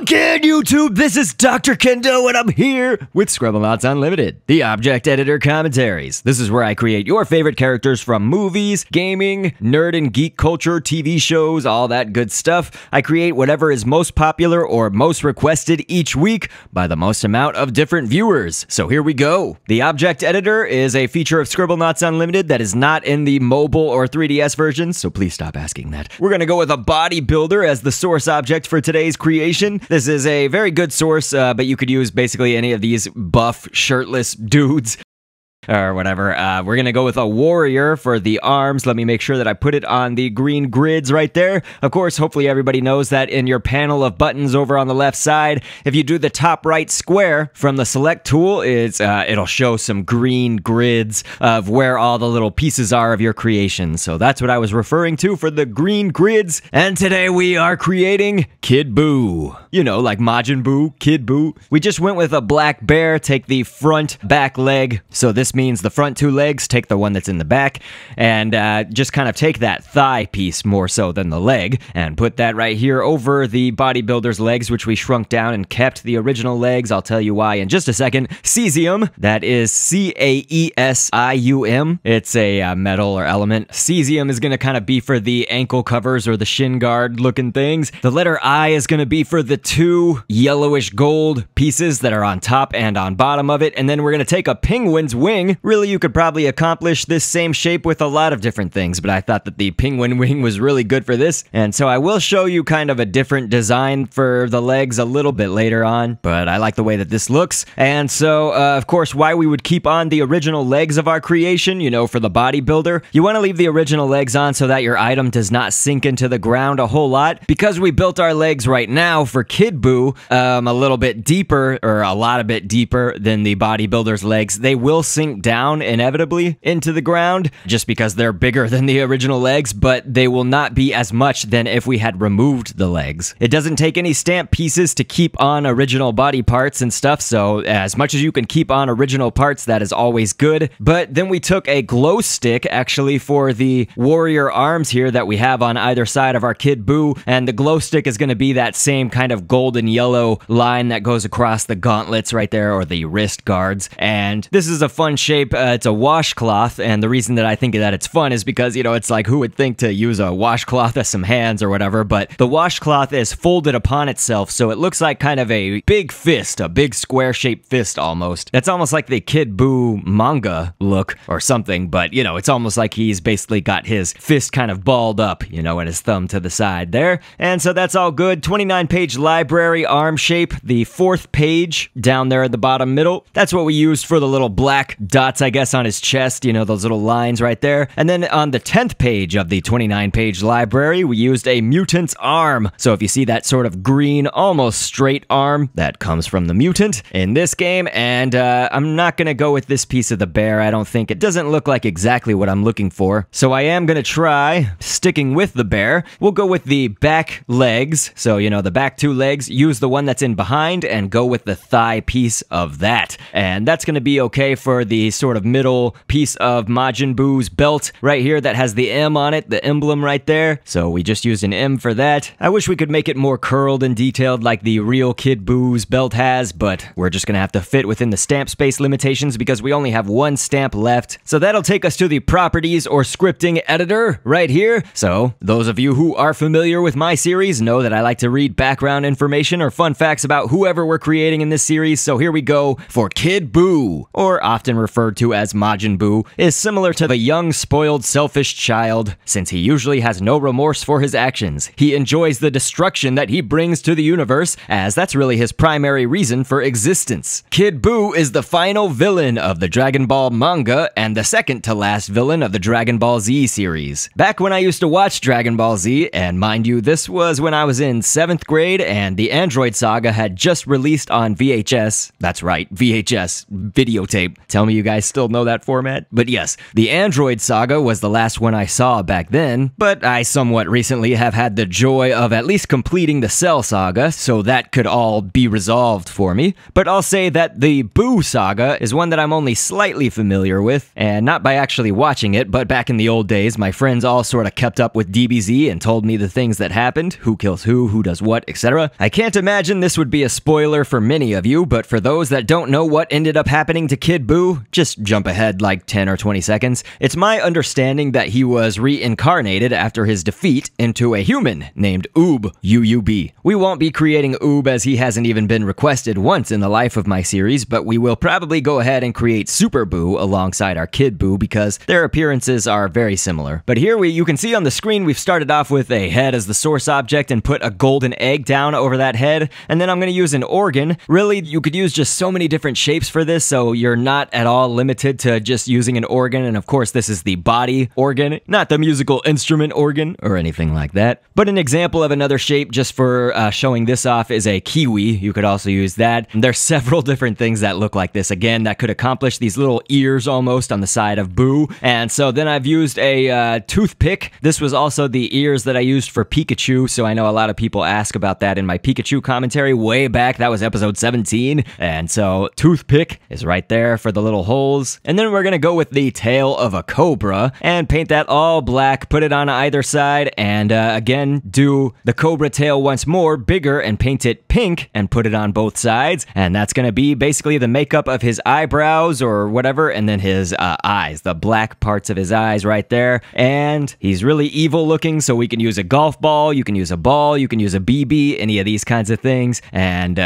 again, YouTube, this is Dr. Kendo, and I'm here with Scribblenauts Unlimited, the object editor commentaries. This is where I create your favorite characters from movies, gaming, nerd and geek culture, TV shows, all that good stuff. I create whatever is most popular or most requested each week by the most amount of different viewers. So here we go. The object editor is a feature of Scribblenauts Unlimited that is not in the mobile or 3DS versions, so please stop asking that. We're gonna go with a bodybuilder as the source object for today's creation. This is a very good source, but you could use basically any of these buff, shirtless dudes. Or whatever. We're gonna go with a warrior for the arms. Let me make sure that I put it on the green grids right there. Of course, hopefully everybody knows that in your panel of buttons over on the left side, if you do the top right square from the select tool, it'll show some green grids of where all the little pieces are of your creation. So that's what I was referring to for the green grids. And today we are creating Kid Buu. You know, like Majin Buu, Kid Buu. We just went with a black bear. Take the front back leg. So this means the front two legs, take the one that's in the back, and just kind of take that thigh piece more so than the leg, and put that right here over the bodybuilder's legs, which we shrunk down and kept the original legs. I'll tell you why in just a second. Cesium, that is C-A-E-S-I-U-M. It's a metal or element. Cesium is going to kind of be for the ankle covers or the shin guard looking things. The letter I is going to be for the two yellowish gold pieces that are on top and on bottom of it, and then we're going to take a penguin's wing. Really, you could probably accomplish this same shape with a lot of different things, but I thought that the penguin wing was really good for this, and so I will show you kind of a different design for the legs a little bit later on, but I like the way that this looks. And so, of course, why we would keep on the original legs of our creation, you know, for the bodybuilder, you want to leave the original legs on so that your item does not sink into the ground a whole lot. Because we built our legs right now for Kid Buu a little bit deeper, or a lot a bit deeper than the bodybuilder's legs, they will sink down inevitably into the ground just because they're bigger than the original legs, but they will not be as much than if we had removed the legs. It doesn't take any stamp pieces to keep on original body parts and stuff, so as much as you can keep on original parts, that is always good. But then we took a glow stick actually for the warrior arms here that we have on either side of our Kid Buu, and the glow stick is going to be that same kind of golden yellow line that goes across the gauntlets right there, or the wrist guards. And this is a fun shape. It's a washcloth, and the reason that I think that it's fun is because, you know, it's like, who would think to use a washcloth as some hands or whatever, but the washcloth is folded upon itself, so it looks like kind of a big fist, a big square-shaped fist almost. That's almost like the Kid Buu manga look or something, but, you know, it's almost like he's basically got his fist kind of balled up, you know, and his thumb to the side there. And so that's all good. 29-page library arm shape, the 4th page down there at the bottom middle. That's what we used for the little black dots, I guess, on his chest, you know, those little lines right there. And then on the 10th page of the 29-page library, we used a mutant's arm. So if you see that sort of green, almost straight arm, that comes from the mutant in this game. And I'm not gonna go with this piece of the bear. I don't think it doesn't look like exactly what I'm looking for. So I am gonna try sticking with the bear. We'll go with the back legs. So, you know, the back two legs, use the one that's in behind and go with the thigh piece of that. And that's gonna be okay for the sort of middle piece of Majin Buu's belt right here that has the M on it, the emblem right there. So we just used an M for that. I wish we could make it more curled and detailed like the real Kid Buu's belt has, but we're just gonna have to fit within the stamp space limitations because we only have one stamp left. So that'll take us to the properties or scripting editor right here. So those of you who are familiar with my series know that I like to read background information or fun facts about whoever we're creating in this series. So here we go for Kid Buu, or often referred to as Majin Buu, is similar to the young, spoiled, selfish child, since he usually has no remorse for his actions. He enjoys the destruction that he brings to the universe, as that's really his primary reason for existence. Kid Buu is the final villain of the Dragon Ball manga, and the second to last villain of the Dragon Ball Z series. Back when I used to watch Dragon Ball Z, and mind you, this was when I was in 7th grade, and the Android Saga had just released on VHS. That's right, VHS, videotape. Tell me of you guys still know that format. But yes, the Android Saga was the last one I saw back then, but I somewhat recently have had the joy of at least completing the Cell Saga, so that could all be resolved for me. But I'll say that the Boo Saga is one that I'm only slightly familiar with, and not by actually watching it, but back in the old days, my friends all sort of kept up with DBZ and told me the things that happened, who kills who does what, etc. I can't imagine this would be a spoiler for many of you, but for those that don't know what ended up happening to Kid Boo, just jump ahead like 10 or 20 seconds. It's my understanding that he was reincarnated after his defeat into a human named Oob, UUB. We won't be creating Oob as he hasn't even been requested once in the life of my series, but we will probably go ahead and create Super Boo alongside our Kid Boo because their appearances are very similar. But here you can see on the screen we've started off with a head as the source object and put a golden egg down over that head, and then I'm going to use an organ. Really, you could use just so many different shapes for this, so you're not at all limited to just using an organ, and of course this is the body organ, not the musical instrument organ or anything like that. But an example of another shape just for showing this off is a kiwi. You could also use that. There's several different things that look like this, again, that could accomplish these little ears almost on the side of Boo. And so then I've used a toothpick. This was also the ears that I used for Pikachu, so I know a lot of people ask about that in my Pikachu commentary way back. That was episode 17. And so toothpick is right there for the little holes. And then we're gonna go with the tail of a cobra and paint that all black, put it on either side, and again, do the cobra tail once more, bigger, and paint it pink and put it on both sides. And that's gonna be basically the makeup of his eyebrows or whatever, and then his eyes, the black parts of his eyes right there. And he's really evil looking, so we can use a golf ball, you can use a ball, you can use a BB, any of these kinds of things, and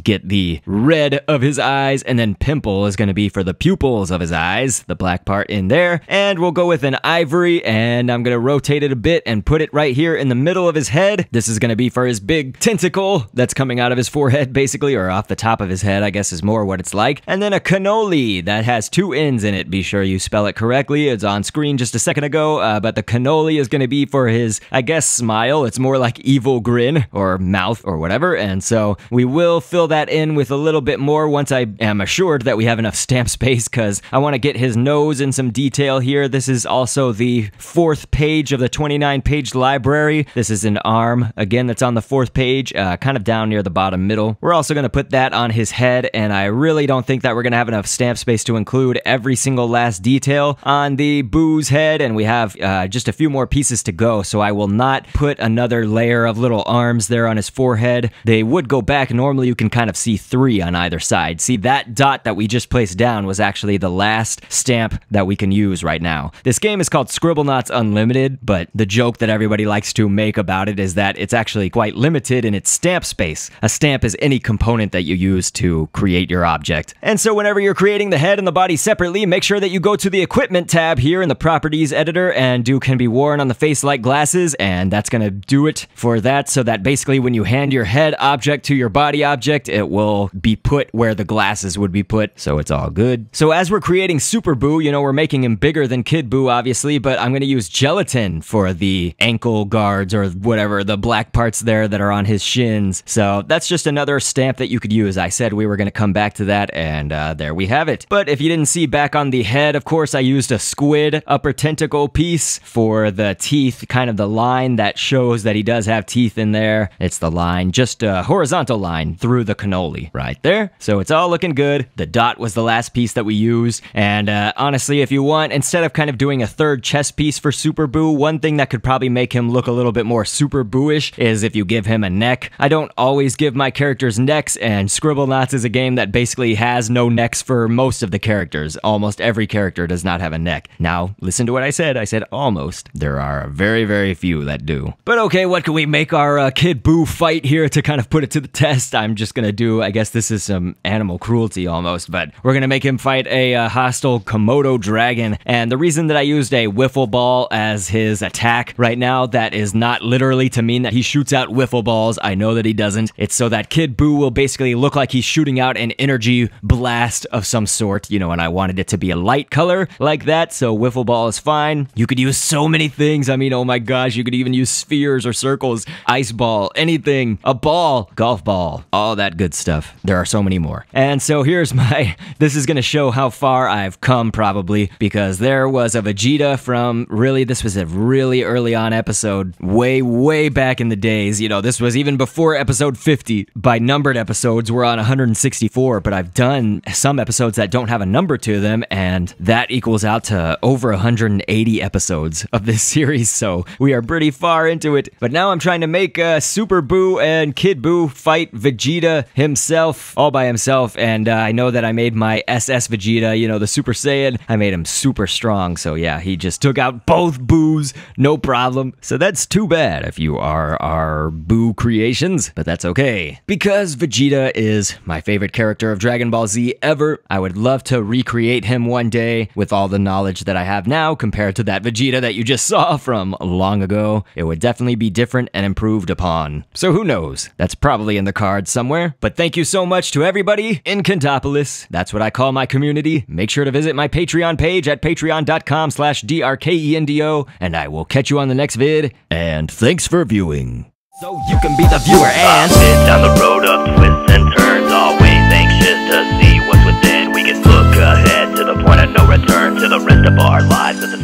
get the red of his eyes, and then pimple is going to be for the pupils of his eyes, the black part in there. And we'll go with an ivory, and I'm going to rotate it a bit and put it right here in the middle of his head. This is going to be for his big tentacle that's coming out of his forehead, basically, or off the top of his head, I guess is more what it's like. And then a cannoli that has two N's in it. Be sure you spell it correctly. It's on screen just a second ago, but the cannoli is going to be for his, I guess, smile. It's more like evil grin or mouth or whatever. And so we will fill that in with a little bit more once I am assured that we have enough stamp space, because I want to get his nose in some detail here. This is also the 4th page of the 29-page library. This is an arm, again, that's on the 4th page, kind of down near the bottom middle. We're also going to put that on his head, and I really don't think that we're going to have enough stamp space to include every single last detail on the Boo's head, and we have just a few more pieces to go, so I will not put another layer of little arms there on his forehead. They would go back. Normally you can kind of see 3 on either side. See, that dot that we just placed down was actually the last stamp that we can use right now. This game is called Scribblenauts Unlimited, but the joke that everybody likes to make about it is that it's actually quite limited in its stamp space. A stamp is any component that you use to create your object. And so whenever you're creating the head and the body separately, make sure that you go to the equipment tab here in the properties editor and do can be worn on the face like glasses, and that's gonna do it for that, so that basically when you hand your head object to your body object, it will be put where the glasses would be put, so it's all good. So as we're creating Super Boo, you know, we're making him bigger than Kid Boo, obviously, but I'm gonna use gelatin for the ankle guards or whatever, the black parts there that are on his shins. So that's just another stamp that you could use. I said we were gonna come back to that, and there we have it. But if you didn't see back on the head, of course, I used a squid upper tentacle piece for the teeth, kind of the line that shows that he does have teeth in there. It's the line, just a horizontal line through the cannoli right there. So it's all looking good. The dot was the last piece that we used. And honestly, if you want, instead of kind of doing a third chest piece for Super Boo, one thing that could probably make him look a little bit more Super Boo-ish is if you give him a neck. I don't always give my characters necks, and Scribblenauts is a game that basically has no necks for most of the characters. Almost every character does not have a neck. Now, listen to what I said. I said almost. There are very, very few that do. But okay, what can we make our Kid Boo fight here to kind of put it to the test? I'm just gonna do, I guess this is some animal cruelty almost, but we're gonna make him fight a hostile Komodo dragon. And the reason that I used a wiffle ball as his attack right now, that is not literally to mean that he shoots out wiffle balls. I know that he doesn't. It's so that Kid Boo will basically look like he's shooting out an energy blast of some sort, you know, and I wanted it to be a light color like that, so wiffle ball is fine. You could use so many things. I mean, oh my gosh, you could even use spheres or circles, ice ball, anything, a ball, golf ball, all that good stuff. There are so many more. And so here's my, this is gonna show show how far I've come, probably, because there was a Vegeta from, really, this was a really early on episode, way back in the days. You know, this was even before episode 50. By numbered episodes, we're on 164, but I've done some episodes that don't have a number to them, and that equals out to over 180 episodes of this series, so we are pretty far into it. But now I'm trying to make Super Buu and Kid Buu fight Vegeta himself, all by himself, and I know that I made my SS Vegeta, you know, the Super Saiyan, I made him super strong, so yeah, he just took out both Buus, no problem. So that's too bad if you are our Buu creations, but that's okay. Because Vegeta is my favorite character of Dragon Ball Z ever, I would love to recreate him one day with all the knowledge that I have now compared to that Vegeta that you just saw from long ago. It would definitely be different and improved upon. So who knows? That's probably in the cards somewhere. But thank you so much to everybody in Kendopolis. That's what I call my community. Make sure to visit my Patreon page at patreon.com/DrKendoCommentaries, and I will catch you on the next vid, and thanks for viewing. So you can be the viewer and down the road of twists and turns, always anxious to see what's within. We can look ahead to the point of no return, to the rest of our lives at the